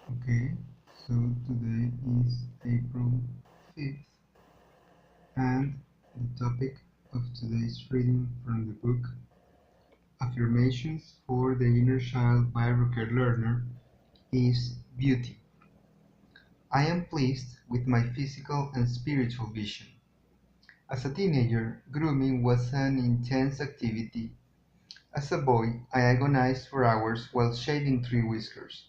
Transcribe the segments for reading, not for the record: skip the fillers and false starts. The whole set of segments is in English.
Okay, so today is April 5th, and the topic of today's reading from the book Affirmations for the Inner Child by Rocker Lerner is Beauty. I am pleased with my physical and spiritual vision. As a teenager, grooming was an intense activity. As a boy, I agonized for hours while shaving three whiskers.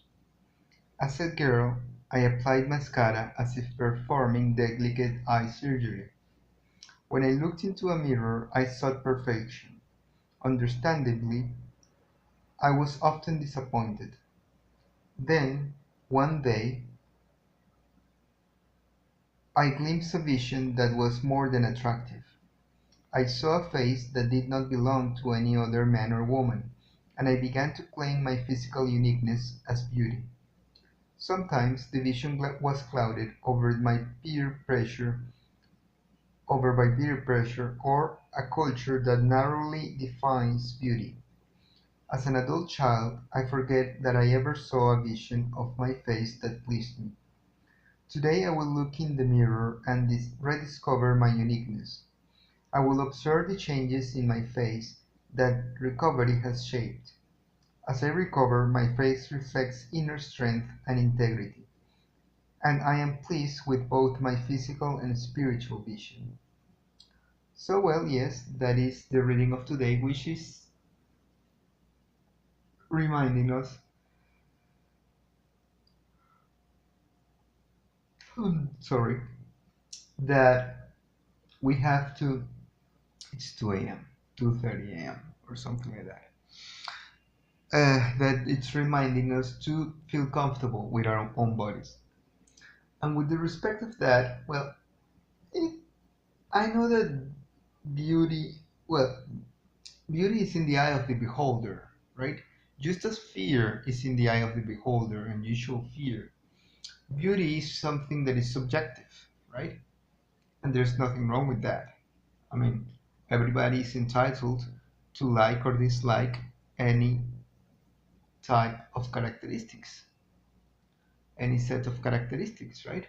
As a girl, I applied mascara as if performing delicate eye surgery. When I looked into a mirror, I sought perfection. Understandably, I was often disappointed. Then, one day, I glimpsed a vision that was more than attractive. I saw a face that did not belong to any other man or woman, and I began to claim my physical uniqueness as beauty. Sometimes the vision was clouded over by peer pressure or a culture that narrowly defines beauty. As an adult child, I forget that I ever saw a vision of my face that pleased me. Today I will look in the mirror and rediscover my uniqueness. I will observe the changes in my face that recovery has shaped. As I recover, my face reflects inner strength and integrity, and I am pleased with both my physical and spiritual vision. So, well, yes, that is the reading of today, which is reminding us, sorry, that we have to, it's 2 a.m., 2:30 a.m., or something like that. That it's reminding us to feel comfortable with our own bodies. And with the respect of that, well, it, I know that beauty, well, beauty is in the eye of the beholder, right? Just as fear is in the eye of the beholder and you show fear, beauty is something that is subjective, right? And there's nothing wrong with that. I mean, everybody is entitled to like or dislike any type of characteristics, any set of characteristics, right?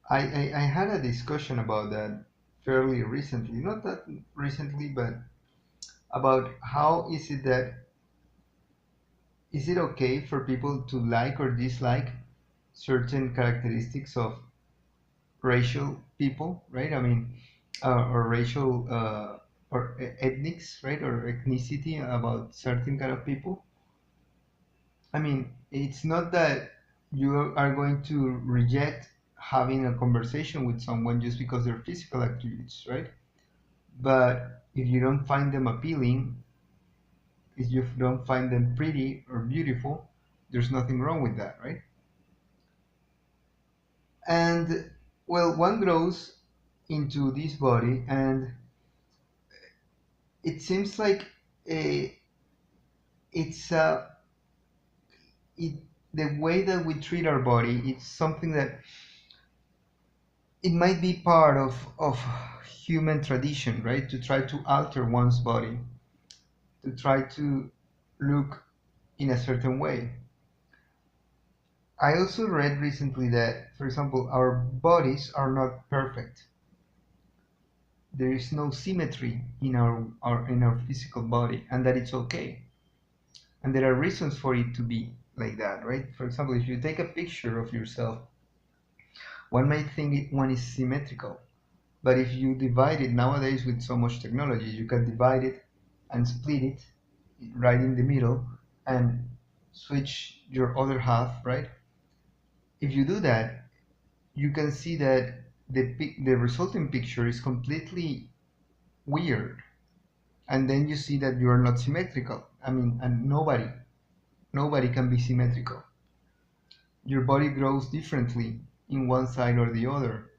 I had a discussion about that fairly recently, not that recently, but about how is it okay for people to like or dislike certain characteristics of racial people, right? I mean, or racial or ethnics, right? Or ethnicity about certain kind of people. I mean, it's not that you are going to reject having a conversation with someone just because they're physical attributes, right? But if you don't find them appealing, if you don't find them pretty or beautiful, there's nothing wrong with that, right? And well, one grows into this body, and it seems like a, it's it the way that we treat our body. It's something that it might be part of human tradition, right? To try to alter one's body, to try to look in a certain way. I also read recently that, for example, our bodies are not perfect. There is no symmetry in our physical body, and that it's okay. And there are reasons for it to be like that, right? For example, if you take a picture of yourself, one might think one is symmetrical, but if you divide it nowadays with so much technology, you can divide it and split it right in the middle and switch your other half, right? If you do that, you can see that the resulting picture is completely weird, and then you see that you are not symmetrical. I mean, and nobody can be symmetrical. Your body grows differently in one side or the other.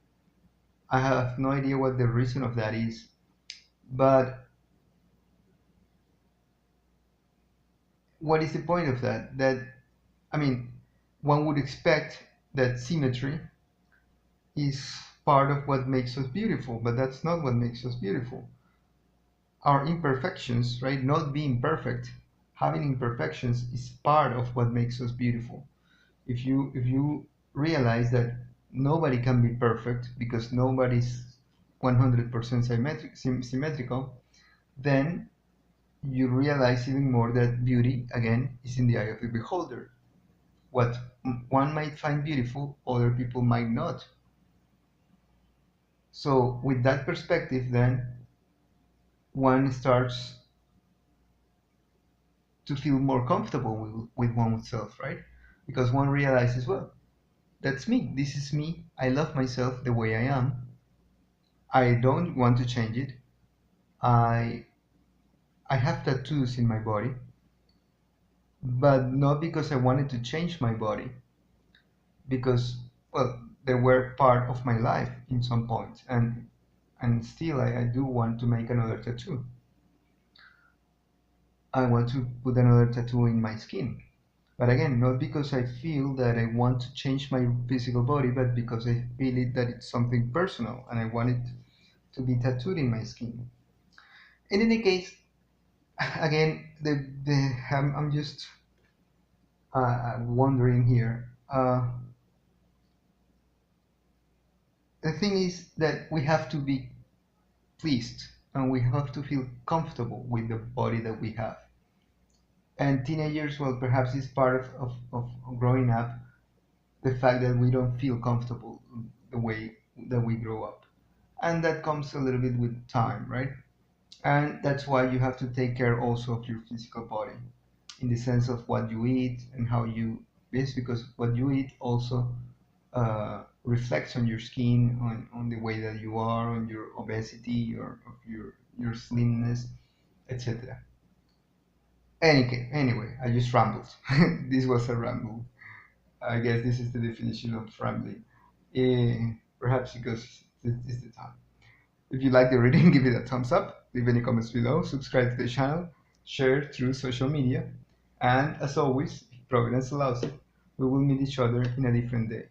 I have no idea what the reason of that is, but what is the point of that? I mean, one would expect that symmetry is part of what makes us beautiful, but that's not what makes us beautiful. Our imperfections, right, not being perfect, having imperfections is part of what makes us beautiful. If you realize that nobody can be perfect because nobody's 100% symmetrical, then you realize even more that beauty, again, is in the eye of the beholder. What one might find beautiful, other people might not. So, with that perspective, then one starts to feel more comfortable with oneself, right? Because one realizes, well, that's me. This is me. I love myself the way I am. I don't want to change it. I I have tattoos in my body, but not because I wanted to change my body, because well, they were part of my life in some point, and still I do want to make another tattoo. I want to put another tattoo in my skin. But again, not because I feel that I want to change my physical body, but because I feel it that it's something personal and I want it to be tattooed in my skin. In any case, again, I'm just wondering here. The thing is that we have to be pleased and we have to feel comfortable with the body that we have. And teenagers, well, perhaps it's part of growing up, the fact that we don't feel comfortable the way that we grow up. And that comes a little bit with time, right? And that's why you have to take care also of your physical body in the sense of what you eat and how you this because what you eat also reflects on your skin, on the way that you are, on your obesity or of your slimness, etc. Anyway, I just rambled. This was a ramble. I guess this is the definition of rambling. Perhaps because this is the time. If you like the reading, give it a thumbs up, leave any comments below, subscribe to the channel, share through social media, and as always, if Providence allows it, we will meet each other in a different day.